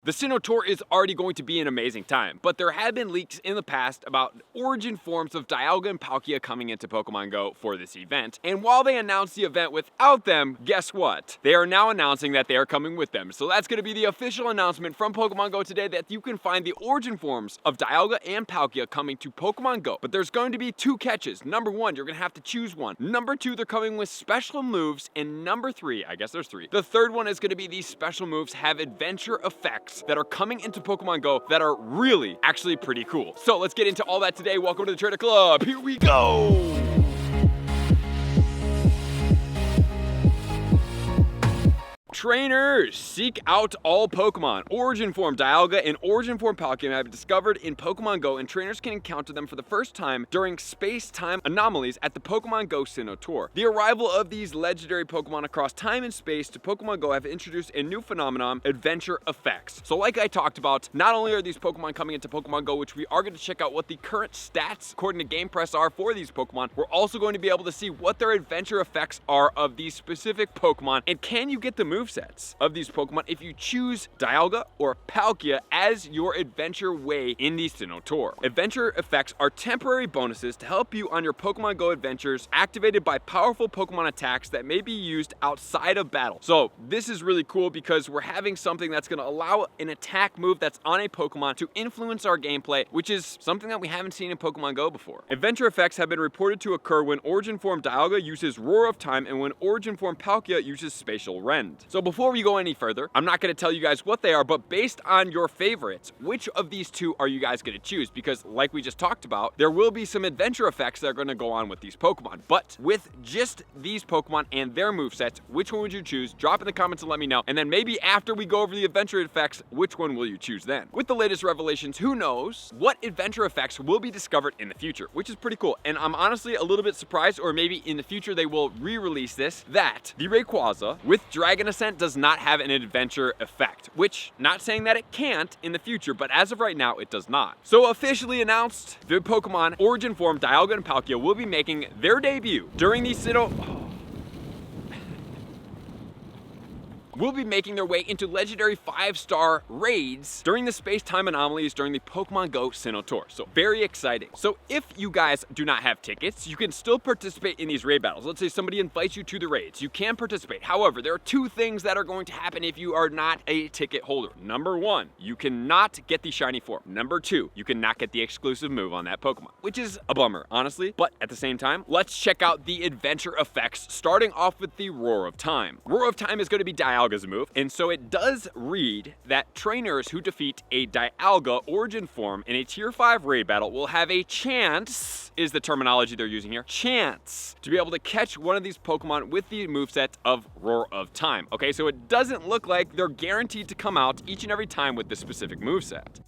The Sinnoh Tour is already going to be an amazing time, but there have been leaks in the past about origin forms of Dialga and Palkia coming into Pokemon Go for this event, and while they announced the event without them, guess what? They are now announcing that they are coming with them. So that's going to be the official announcement from Pokemon Go today that you can find the origin forms of Dialga and Palkia coming to Pokemon Go. But there's going to be two catches. Number one, you're going to have to choose one. Number two, they're coming with special moves, and number three, I guess there's three. The third one is going to be these special moves have adventure effects that are coming into Pokemon Go that are really actually pretty cool. So let's get into all that today. Welcome to the Trader Club. Here we go. Trainers, seek out all Pokemon. Origin Form Dialga and Origin Form Palkia have been discovered in Pokemon Go, and trainers can encounter them for the first time during space-time anomalies at the Pokemon Go Sinnoh Tour. The arrival of these legendary Pokemon across time and space to Pokemon Go have introduced a new phenomenon, adventure effects. So like I talked about, not only are these Pokemon coming into Pokemon Go, which we are going to check out what the current stats according to Game Press are for these Pokemon, we're also going to be able to see what their adventure effects are of these specific Pokemon, and can you get the movesets of these Pokemon if you choose Dialga or Palkia as your adventure way in the Sinnoh Tour. Adventure effects are temporary bonuses to help you on your Pokemon Go adventures, activated by powerful Pokemon attacks that may be used outside of battle. So this is really cool because we're having something that's going to allow an attack move that's on a Pokemon to influence our gameplay, which is something that we haven't seen in Pokemon Go before. Adventure effects have been reported to occur when Origin Form Dialga uses Roar of Time and when Origin Form Palkia uses Spatial Rend. So before we go any further, I'm not going to tell you guys what they are, but based on your favorites, which of these two are you guys going to choose? Because like we just talked about, there will be some adventure effects that are going to go on with these Pokemon. But with just these Pokemon and their movesets, which one would you choose? Drop in the comments and let me know. And then maybe after we go over the adventure effects, which one will you choose then? With the latest revelations, who knows what adventure effects will be discovered in the future, which is pretty cool. And I'm honestly a little bit surprised, or maybe in the future they will re-release this, that the Rayquaza with Dragon Ascent does not have an adventure effect, which, not saying that it can't in the future, but as of right now, it does not. So officially announced, the Pokemon Origin Form Dialga and Palkia will be making their debut during the will be making their way into legendary 5-star raids during the space-time anomalies during the Pokemon Go Sinnoh Tour. So very exciting. So if you guys do not have tickets, you can still participate in these raid battles. Let's say somebody invites you to the raids. You can participate. However, there are two things that are going to happen if you are not a ticket holder. Number one, you cannot get the shiny form. Number two, you cannot get the exclusive move on that Pokemon, which is a bummer, honestly. But at the same time, let's check out the adventure effects, starting off with the Roar of Time. Roar of Time is going to be Dialga's move, and so it does read that trainers who defeat a Dialga origin form in a tier 5 raid battle will have a chance, is the terminology they're using here, chance to be able to catch one of these Pokemon with the moveset of Roar of Time. Okay, so it doesn't look like they're guaranteed to come out each and every time with this specific moveset.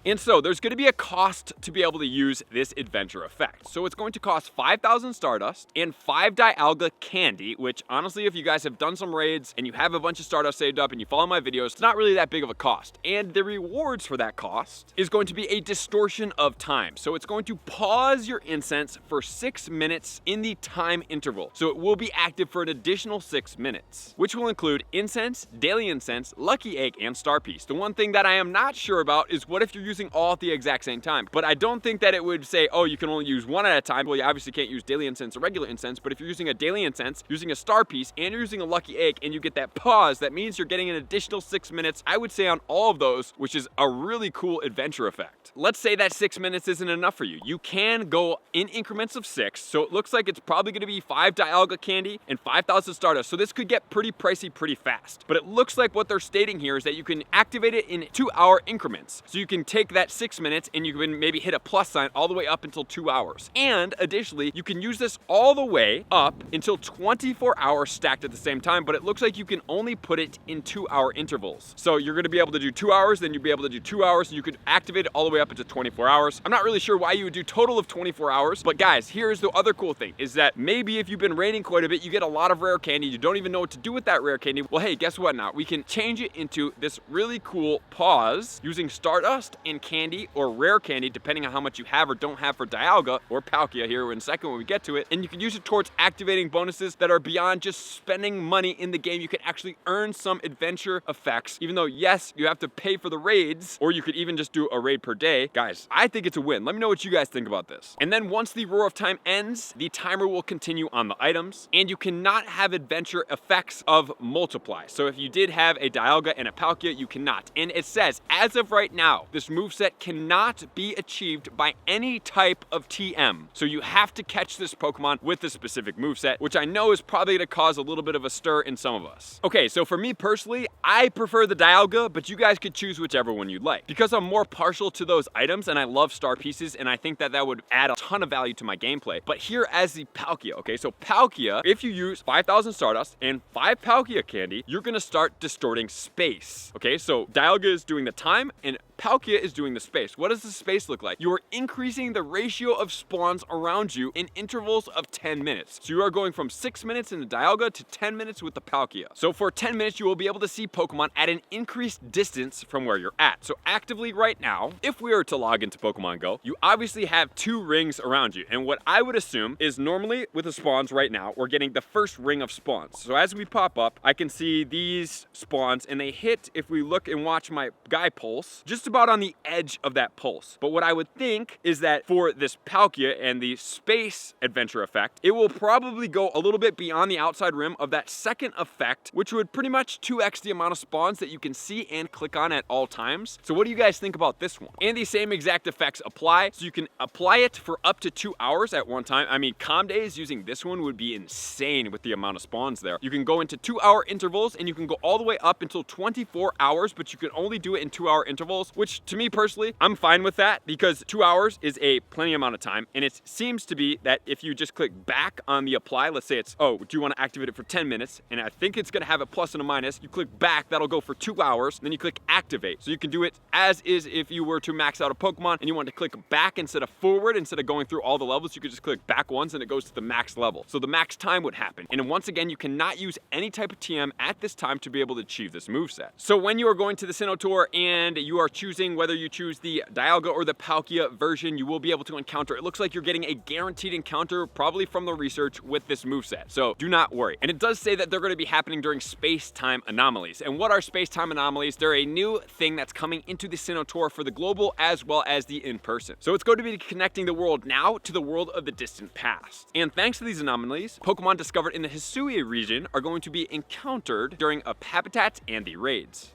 And so there's going to be a cost to be able to use this adventure effect. So it's going to cost 5,000 Stardust and 5 Dialga candy, which honestly, if you guys have done some raids and you have a bunch of Stardust saved up and you follow my videos, it's not really that big of a cost. And the rewards for that cost is going to be a distortion of time. So it's going to pause your incense for 6 minutes in the time interval. So it will be active for an additional 6 minutes, which will include incense, daily incense, lucky egg, and star piece. The one thing that I am not sure about is what if you're using all at the exact same time. But I don't think that it would say, oh, you can only use one at a time. Well, you obviously can't use daily incense or regular incense, but if you're using a daily incense, using a star piece, and you're using a lucky egg, and you get that pause, that means you're getting an additional 6 minutes, I would say, on all of those, which is a really cool adventure effect. Let's say that 6 minutes isn't enough for you. You can go in increments of 6, so it looks like it's probably gonna be 5 Dialga candy and 5,000 Stardust, so this could get pretty pricey pretty fast. But it looks like what they're stating here is that you can activate it in 2-hour increments. So you can take that 6 minutes and you can maybe hit a plus sign all the way up until 2 hours. And additionally, you can use this all the way up until 24 hours stacked at the same time, but it looks like you can only put it in 2-hour intervals. So you're gonna be able to do 2 hours, then you'll be able to do 2 hours, and you could activate it all the way up into 24 hours. I'm not really sure why you would do total of 24 hours, but guys, here's the other cool thing, is that maybe if you've been raiding quite a bit, you get a lot of rare candy, you don't even know what to do with that rare candy. Well, hey, guess what now? We can change it into this really cool pause using Stardust and in candy or rare candy, depending on how much you have or don't have for Dialga or Palkia here in a second when we get to it. And you can use it towards activating bonuses that are beyond just spending money in the game. You can actually earn some adventure effects, even though, yes, you have to pay for the raids, or you could even just do a raid per day. Guys, I think it's a win. Let me know what you guys think about this. And then once the Roar of Time ends, the timer will continue on the items, and you cannot have adventure effects of multiply. So if you did have a Dialga and a Palkia, you cannot. And it says, as of right now, this moveset cannot be achieved by any type of TM. So you have to catch this Pokemon with this specific moveset, which I know is probably gonna cause a little bit of a stir in some of us. Okay, so for me personally, I prefer the Dialga, but you guys could choose whichever one you'd like. Because I'm more partial to those items, and I love star pieces, and I think that that would add a ton of value to my gameplay. But here as the Palkia, okay, so Palkia, if you use 5,000 Stardust and 5 Palkia candy, you're gonna start distorting space. Okay, so Dialga is doing the time, and Palkia is doing the space. What does the space look like? You are increasing the ratio of spawns around you in intervals of 10 minutes. So you are going from 6 minutes in the Dialga to 10 minutes with the Palkia. So for 10 minutes, you will be able to see Pokemon at an increased distance from where you're at. So actively right now, if we were to log into Pokemon Go, you obviously have 2 rings around you. And what I would assume is normally with the spawns right now, we're getting the first ring of spawns. So as we pop up, I can see these spawns, and they hit, if we look and watch my guy pulse, just about on the edge of that pulse. But what I would think is that for this Palkia and the space adventure effect, it will probably go a little bit beyond the outside rim of that second effect, which would pretty much 2x the amount of spawns that you can see and click on at all times. So what do you guys think about this one? And the same exact effects apply, so you can apply it for up to 2 hours at one time. I mean, calm days using this one would be insane with the amount of spawns there. You can go into 2-hour intervals, and you can go all the way up until 24 hours, but you can only do it in 2-hour intervals, which to me personally, I'm fine with that, because 2 hours is a plenty amount of time. And it seems to be that if you just click back on the apply, let's say it's, oh, do you want to activate it for 10 minutes? And I think it's going to have a plus and a minus. You click back, that'll go for 2 hours. Then you click activate. So you can do it as is if you were to max out a Pokemon and you want to click back instead of forward, instead of going through all the levels, you could just click back once and it goes to the max level. So the max time would happen. And once again, you cannot use any type of TM at this time to be able to achieve this moveset. So when you are going to the Sinnoh Tour and you are choosing whether you choose the Dialga or the Palkia version, you will be able to encounter, it looks like you're getting a guaranteed encounter, probably from the research, with this moveset. So do not worry. And it does say that they're going to be happening during space-time anomalies. And what are space-time anomalies? They're a new thing that's coming into the Sinnoh Tour for the global as well as the in-person. So it's going to be connecting the world now to the world of the distant past. And thanks to these anomalies, Pokemon discovered in the Hisui region are going to be encountered during habitats and the raids.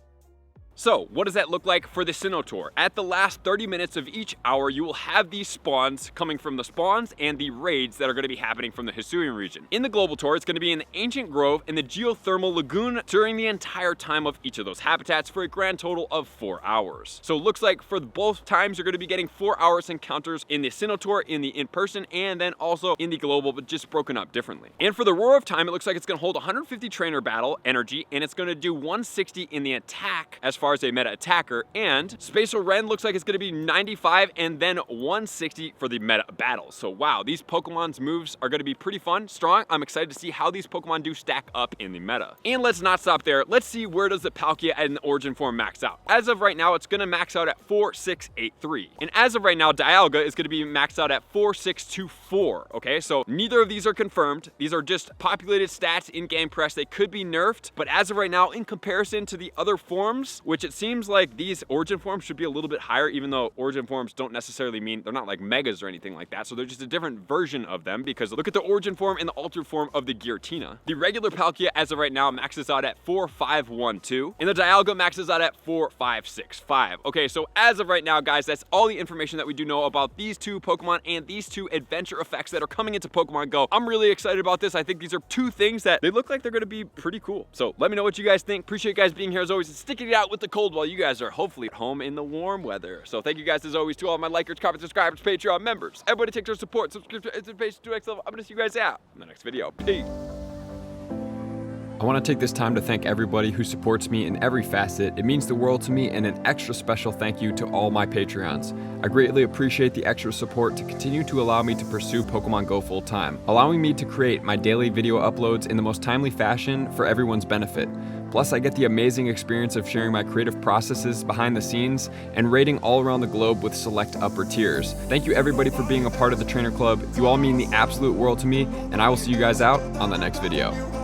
So, what does that look like for the Sinnoh Tour? At the last 30 minutes of each hour, you will have these spawns coming from the spawns and the raids that are going to be happening from the Hisuian region. In the Global Tour, it's going to be in the Ancient Grove and the Geothermal Lagoon during the entire time of each of those habitats for a grand total of 4 hours. So it looks like for both times, you're going to be getting 4 hours encounters in the Sinnoh Tour, in the in-person, and then also in the Global, but just broken up differently. And for the Roar of Time, it looks like it's going to hold 150 trainer battle energy, and it's going to do 160 in the attack as far as a meta attacker, and Spatial Rend looks like it's going to be 95 and then 160 for the meta battle. So wow, these Pokemon's moves are going to be pretty fun, strong. I'm excited to see how these Pokemon do stack up in the meta. And let's not stop there. Let's see, where does the Palkia and the Origin form max out? As of right now, it's going to max out at 4683. And as of right now, Dialga is going to be maxed out at 4624. Okay, so neither of these are confirmed. These are just populated stats in Game Press. They could be nerfed, but as of right now, in comparison to the other forms, which it seems like these Origin forms should be a little bit higher, even though Origin forms don't necessarily mean, they're not like megas or anything like that. So they're just a different version of them, because look at the Origin form and the altered form of the Giratina. The regular Palkia as of right now maxes out at 4512, and the Dialga maxes out at 4565. Okay, so as of right now, guys, that's all the information that we do know about these two Pokemon and these two adventure effects that are coming into Pokemon Go. I'm really excited about this. I think these are two things that they look like they're going to be pretty cool. So let me know what you guys think. Appreciate you guys being here as always and sticking it out with the cold while you guys are hopefully at home in the warm weather. So thank you guys as always to all my likers, comments, subscribers, Patreon members. Everybody take their support, subscribe to the page to 2x level. I'm going to see you guys out in the next video. Peace. I want to take this time to thank everybody who supports me in every facet. It means the world to me, and an extra special thank you to all my Patreons. I greatly appreciate the extra support to continue to allow me to pursue Pokemon Go full time, allowing me to create my daily video uploads in the most timely fashion for everyone's benefit. Plus, I get the amazing experience of sharing my creative processes behind the scenes and raiding all around the globe with select upper tiers. Thank you everybody for being a part of the Trainer Club. You all mean the absolute world to me, and I will see you guys out on the next video.